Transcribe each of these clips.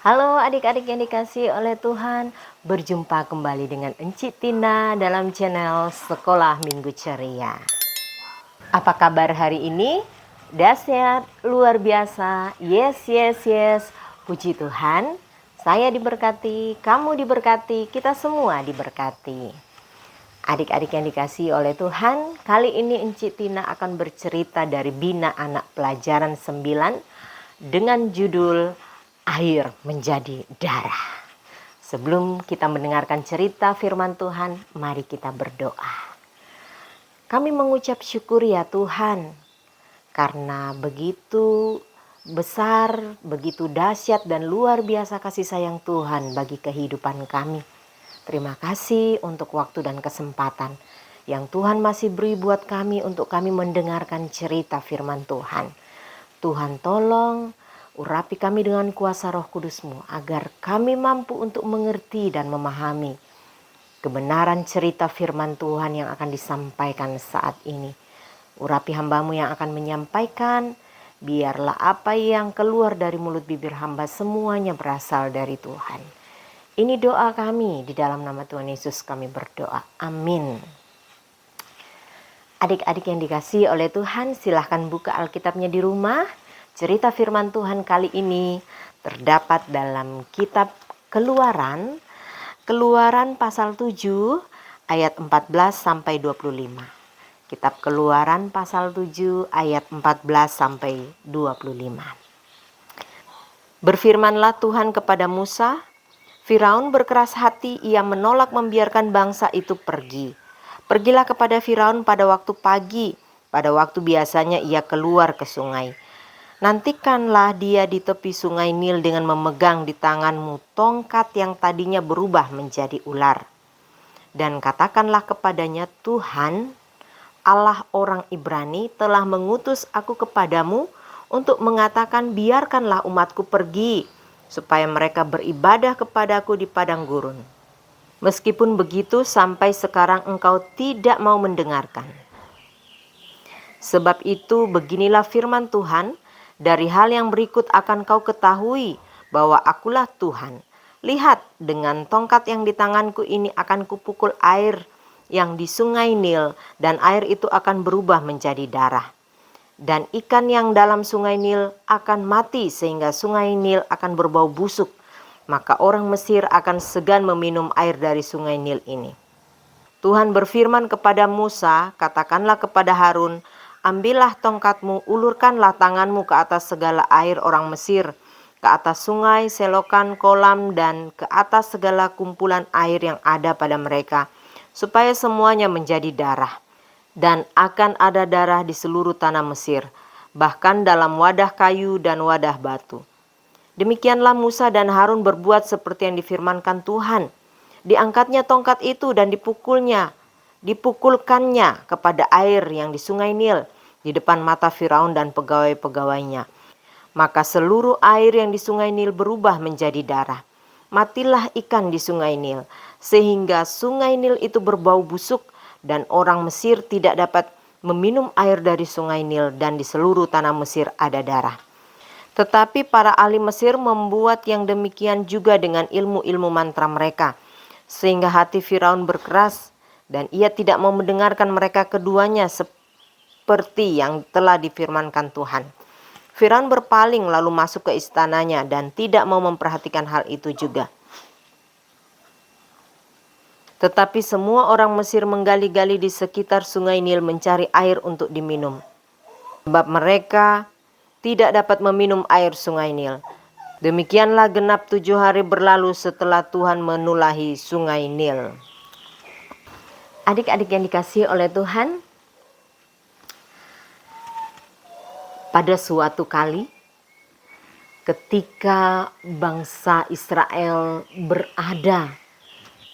Halo adik-adik yang dikasihi oleh Tuhan, berjumpa kembali dengan Enci Tina dalam channel Sekolah Minggu Ceria. Apa kabar hari ini? Dahsyat, luar biasa, yes, yes, yes. Puji Tuhan, saya diberkati, kamu diberkati, kita semua diberkati. Adik-adik yang dikasihi oleh Tuhan, kali ini Enci Tina akan bercerita dari Bina Anak Pelajaran 9 dengan judul Air Menjadi Darah. Sebelum kita mendengarkan cerita firman Tuhan, mari kita berdoa. Kami mengucap syukur ya Tuhan, karena begitu besar, begitu dahsyat dan luar biasa kasih sayang Tuhan bagi kehidupan kami. Terima kasih untuk waktu dan kesempatan yang Tuhan masih beri buat kami untuk kami mendengarkan cerita firman Tuhan. Tuhan tolong urapi kami dengan kuasa Roh Kudus-Mu agar kami mampu untuk mengerti dan memahami kebenaran cerita firman Tuhan yang akan disampaikan saat ini. Urapi hamba-Mu yang akan menyampaikan, biarlah apa yang keluar dari mulut bibir hamba semuanya berasal dari Tuhan. Ini doa kami, di dalam nama Tuhan Yesus kami berdoa. Amin. Adik-adik yang dikasihi oleh Tuhan, silahkan buka Alkitabnya di rumah. Cerita firman Tuhan kali ini terdapat dalam kitab Keluaran pasal 7 ayat 14 sampai 25. Kitab Keluaran pasal 7 ayat 14 sampai 25. Berfirmanlah Tuhan kepada Musa, Firaun berkeras hati, ia menolak membiarkan bangsa itu pergi. Pergilah kepada Firaun pada waktu pagi, pada waktu biasanya ia keluar ke sungai. Nantikanlah dia di tepi sungai Nil dengan memegang di tanganmu tongkat yang tadinya berubah menjadi ular. Dan katakanlah kepadanya, Tuhan, Allah orang Ibrani telah mengutus aku kepadamu untuk mengatakan biarkanlah umatku pergi, supaya mereka beribadah kepadaku di padang gurun. Meskipun begitu sampai sekarang engkau tidak mau mendengarkan. Sebab itu beginilah firman Tuhan, dari hal yang berikut akan kau ketahui bahwa akulah Tuhan. Lihat, dengan tongkat yang di tanganku ini akan kupukul air yang di sungai Nil, dan air itu akan berubah menjadi darah. Dan ikan yang dalam sungai Nil akan mati sehingga sungai Nil akan berbau busuk. Maka orang Mesir akan segan meminum air dari sungai Nil ini. Tuhan berfirman kepada Musa, katakanlah kepada Harun, ambillah tongkatmu, ulurkanlah tanganmu ke atas segala air orang Mesir, ke atas sungai, selokan, kolam, dan ke atas segala kumpulan air yang ada pada mereka, supaya semuanya menjadi darah. Dan akan ada darah di seluruh tanah Mesir, bahkan dalam wadah kayu dan wadah batu. Demikianlah Musa dan Harun berbuat seperti yang difirmankan Tuhan. Diangkatnya tongkat itu dan dipukulkannya kepada air yang di sungai Nil di depan mata Firaun dan pegawai-pegawainya. Maka seluruh air yang di sungai Nil berubah menjadi darah. Matilah ikan di sungai Nil, sehingga sungai Nil itu berbau busuk dan orang Mesir tidak dapat meminum air dari sungai Nil, dan di seluruh tanah Mesir ada darah. Tetapi para ahli Mesir membuat yang demikian juga dengan ilmu-ilmu mantra mereka, sehingga hati Firaun berkeras dan ia tidak mau mendengarkan mereka keduanya seperti yang telah difirmankan Tuhan. Firaun berpaling lalu masuk ke istananya dan tidak mau memperhatikan hal itu juga. Tetapi semua orang Mesir menggali-gali di sekitar sungai Nil mencari air untuk diminum, sebab mereka tidak dapat meminum air sungai Nil. Demikianlah genap 7 hari berlalu setelah Tuhan menulahi sungai Nil. Adik-adik yang dikasihi oleh Tuhan, pada suatu kali ketika bangsa Israel berada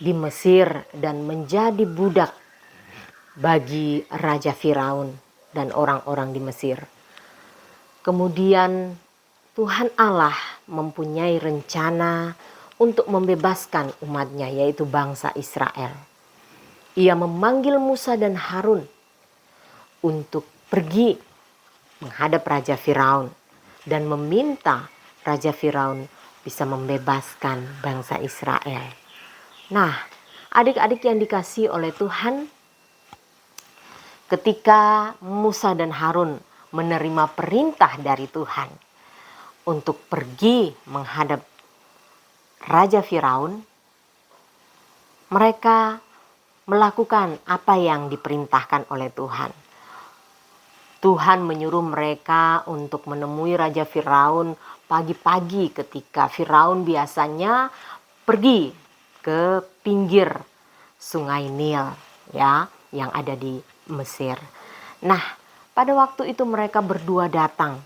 di Mesir dan menjadi budak bagi Raja Firaun dan orang-orang di Mesir, kemudian Tuhan Allah mempunyai rencana untuk membebaskan umatnya, yaitu bangsa Israel. Ia memanggil Musa dan Harun untuk pergi menghadap Raja Firaun dan meminta Raja Firaun bisa membebaskan bangsa Israel. Nah, adik-adik yang dikasihi oleh Tuhan, ketika Musa dan Harun menerima perintah dari Tuhan untuk pergi menghadap Raja Firaun, mereka melakukan apa yang diperintahkan oleh Tuhan. Tuhan menyuruh mereka untuk menemui Raja Firaun pagi-pagi ketika Firaun biasanya pergi ke pinggir Sungai Nil, ya, yang ada di Mesir. Nah, pada waktu itu mereka berdua datang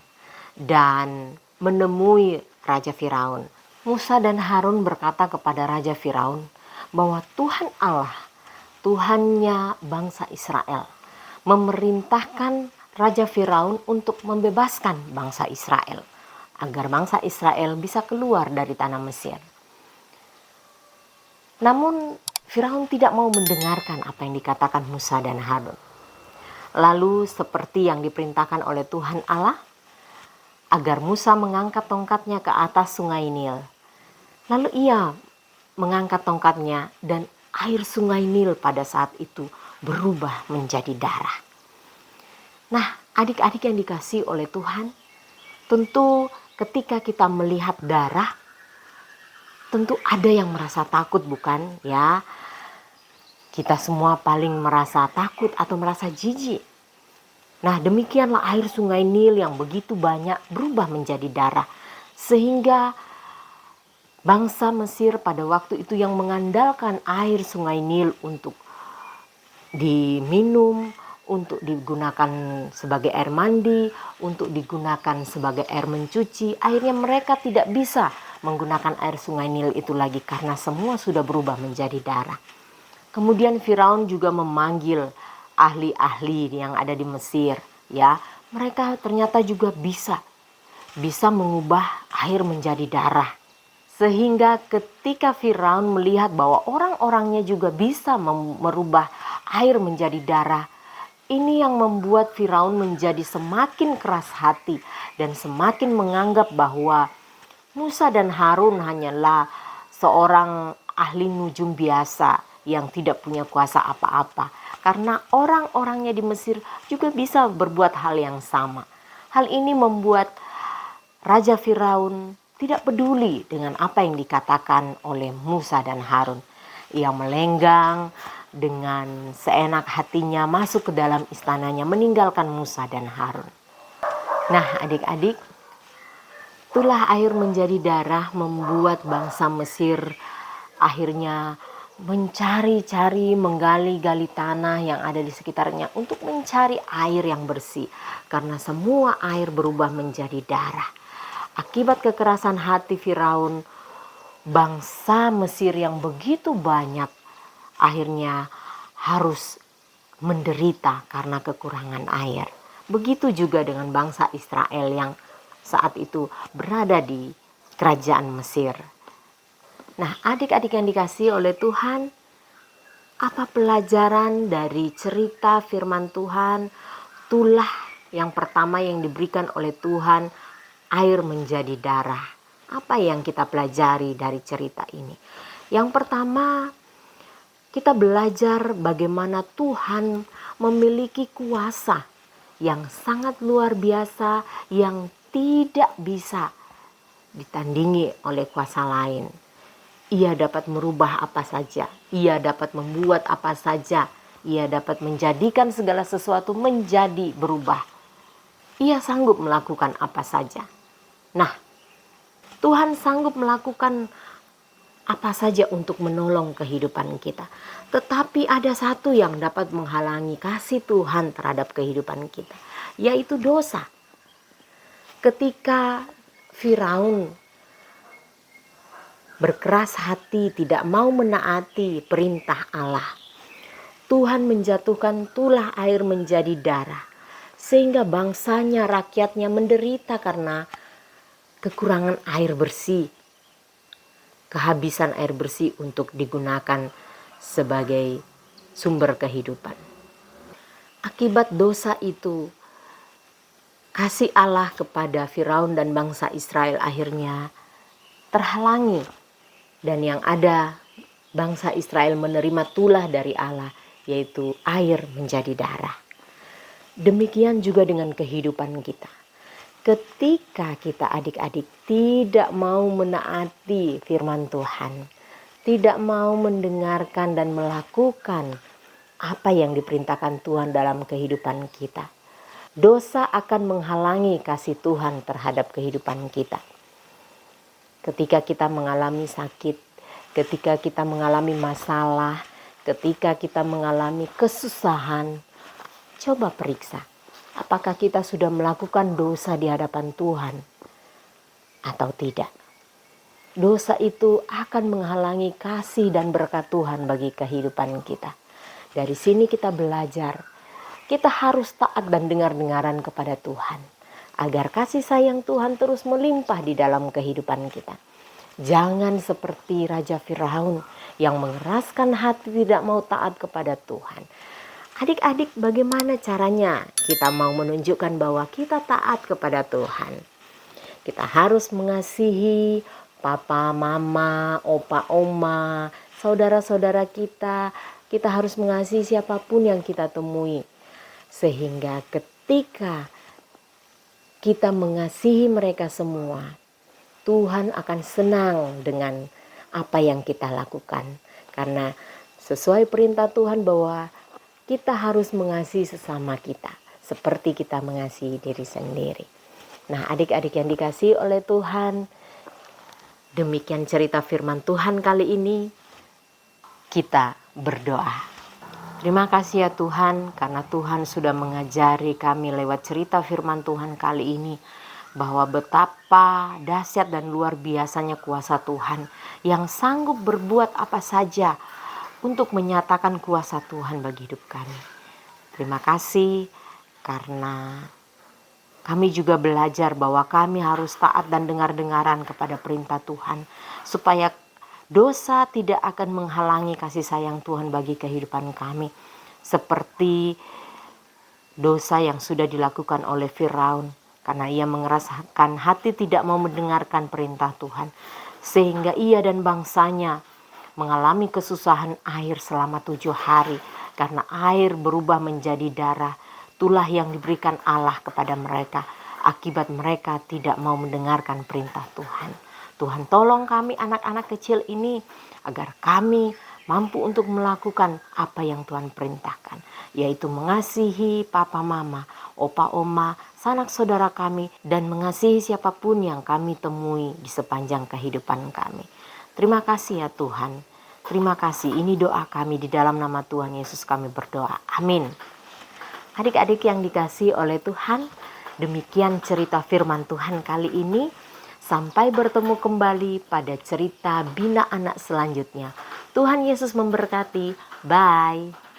dan menemui Raja Firaun. Musa dan Harun berkata kepada Raja Firaun bahwa Tuhan Allah, Tuhannya bangsa Israel, memerintahkan Raja Firaun untuk membebaskan bangsa Israel, agar bangsa Israel bisa keluar dari tanah Mesir. Namun Firaun tidak mau mendengarkan apa yang dikatakan Musa dan Harun. Lalu seperti yang diperintahkan oleh Tuhan Allah, agar Musa mengangkat tongkatnya ke atas Sungai Nil. Lalu ia mengangkat tongkatnya dan air Sungai Nil pada saat itu berubah menjadi darah. Nah, adik-adik yang dikasihi oleh Tuhan, tentu ketika kita melihat darah, tentu ada yang merasa takut, bukan ya? Kita semua paling merasa takut atau merasa jijik. Nah, demikianlah air Sungai Nil yang begitu banyak berubah menjadi darah. Sehingga bangsa Mesir pada waktu itu yang mengandalkan air Sungai Nil untuk diminum, untuk digunakan sebagai air mandi, untuk digunakan sebagai air mencuci, akhirnya mereka tidak bisa menggunakan air Sungai Nil itu lagi karena semua sudah berubah menjadi darah. Kemudian Firaun juga memanggil ahli-ahli yang ada di Mesir, ya. Mereka ternyata juga bisa mengubah air menjadi darah. Sehingga ketika Firaun melihat bahwa orang-orangnya juga bisa merubah air menjadi darah, ini yang membuat Firaun menjadi semakin keras hati dan semakin menganggap bahwa Musa dan Harun hanyalah seorang ahli nujum biasa yang tidak punya kuasa apa-apa. Karena orang-orangnya di Mesir juga bisa berbuat hal yang sama. Hal ini membuat Raja Firaun tidak peduli dengan apa yang dikatakan oleh Musa dan Harun. Ia melenggang dengan seenak hatinya masuk ke dalam istananya, meninggalkan Musa dan Harun. Nah, adik-adik, itulah air menjadi darah membuat bangsa Mesir akhirnya mencari-cari, menggali-gali tanah yang ada di sekitarnya untuk mencari air yang bersih. Karena semua air berubah menjadi darah. Akibat kekerasan hati Firaun, bangsa Mesir yang begitu banyak akhirnya harus menderita karena kekurangan air. Begitu juga dengan bangsa Israel yang saat itu berada di kerajaan Mesir. Nah, adik-adik yang dikasihi oleh Tuhan, apa pelajaran dari cerita firman Tuhan? Itulah yang pertama yang diberikan oleh Tuhan, air menjadi darah. Apa yang kita pelajari dari cerita ini? Yang pertama, kita belajar bagaimana Tuhan memiliki kuasa yang sangat luar biasa, yang tidak bisa ditandingi oleh kuasa lain. Ia dapat merubah apa saja, ia dapat membuat apa saja, ia dapat menjadikan segala sesuatu menjadi berubah. Ia sanggup melakukan apa saja. Nah, Tuhan sanggup melakukan apa saja untuk menolong kehidupan kita. Tetapi ada satu yang dapat menghalangi kasih Tuhan terhadap kehidupan kita, yaitu dosa. Ketika Firaun berkeras hati, tidak mau menaati perintah Allah, Tuhan menjatuhkan tulah air menjadi darah, sehingga bangsanya, rakyatnya menderita karena kekurangan air bersih, kehabisan air bersih untuk digunakan sebagai sumber kehidupan. Akibat dosa itu, kasih Allah kepada Firaun dan bangsa Israel akhirnya terhalangi. Dan yang ada, bangsa Israel menerima tulah dari Allah, yaitu air menjadi darah. Demikian juga dengan kehidupan kita. Ketika kita adik-adik tidak mau menaati firman Tuhan, tidak mau mendengarkan dan melakukan apa yang diperintahkan Tuhan dalam kehidupan kita, dosa akan menghalangi kasih Tuhan terhadap kehidupan kita. Ketika kita mengalami sakit, ketika kita mengalami masalah, ketika kita mengalami kesusahan, coba periksa apakah kita sudah melakukan dosa di hadapan Tuhan atau tidak. Dosa itu akan menghalangi kasih dan berkat Tuhan bagi kehidupan kita. Dari sini kita belajar, kita harus taat dan dengar-dengaran kepada Tuhan, agar kasih sayang Tuhan terus melimpah di dalam kehidupan kita. Jangan seperti Raja Firaun yang mengeraskan hati tidak mau taat kepada Tuhan. Adik-adik, bagaimana caranya kita mau menunjukkan bahwa kita taat kepada Tuhan? Kita harus mengasihi papa, mama, opa, oma, saudara-saudara kita. Kita harus mengasihi siapapun yang kita temui. Sehingga ketika kita mengasihi mereka semua, Tuhan akan senang dengan apa yang kita lakukan. Karena sesuai perintah Tuhan bahwa kita harus mengasihi sesama kita seperti kita mengasihi diri sendiri. Nah, adik-adik yang dikasihi oleh Tuhan, demikian cerita firman Tuhan kali ini. Kita berdoa. Terima kasih ya Tuhan, karena Tuhan sudah mengajari kami lewat cerita firman Tuhan kali ini bahwa betapa dahsyat dan luar biasanya kuasa Tuhan yang sanggup berbuat apa saja untuk menyatakan kuasa Tuhan bagi hidup kami. Terima kasih karena kami juga belajar bahwa kami harus taat dan dengar-dengaran kepada perintah Tuhan, supaya dosa tidak akan menghalangi kasih sayang Tuhan bagi kehidupan kami. Seperti dosa yang sudah dilakukan oleh Firaun, karena ia mengeraskan hati tidak mau mendengarkan perintah Tuhan, sehingga ia dan bangsanya mengalami kesusahan air selama 7 hari, karena air berubah menjadi darah, tulah yang diberikan Allah kepada mereka, akibat mereka tidak mau mendengarkan perintah Tuhan. Tuhan tolong kami anak-anak kecil ini, agar kami mampu untuk melakukan apa yang Tuhan perintahkan, yaitu mengasihi papa mama, opa oma, sanak saudara kami, dan mengasihi siapapun yang kami temui di sepanjang kehidupan kami. Terima kasih ya Tuhan. Terima kasih. Ini doa kami di dalam nama Tuhan Yesus kami berdoa. Amin. Adik-adik yang dikasihi oleh Tuhan, demikian cerita firman Tuhan kali ini. Sampai bertemu kembali pada cerita Bina Anak selanjutnya. Tuhan Yesus memberkati. Bye.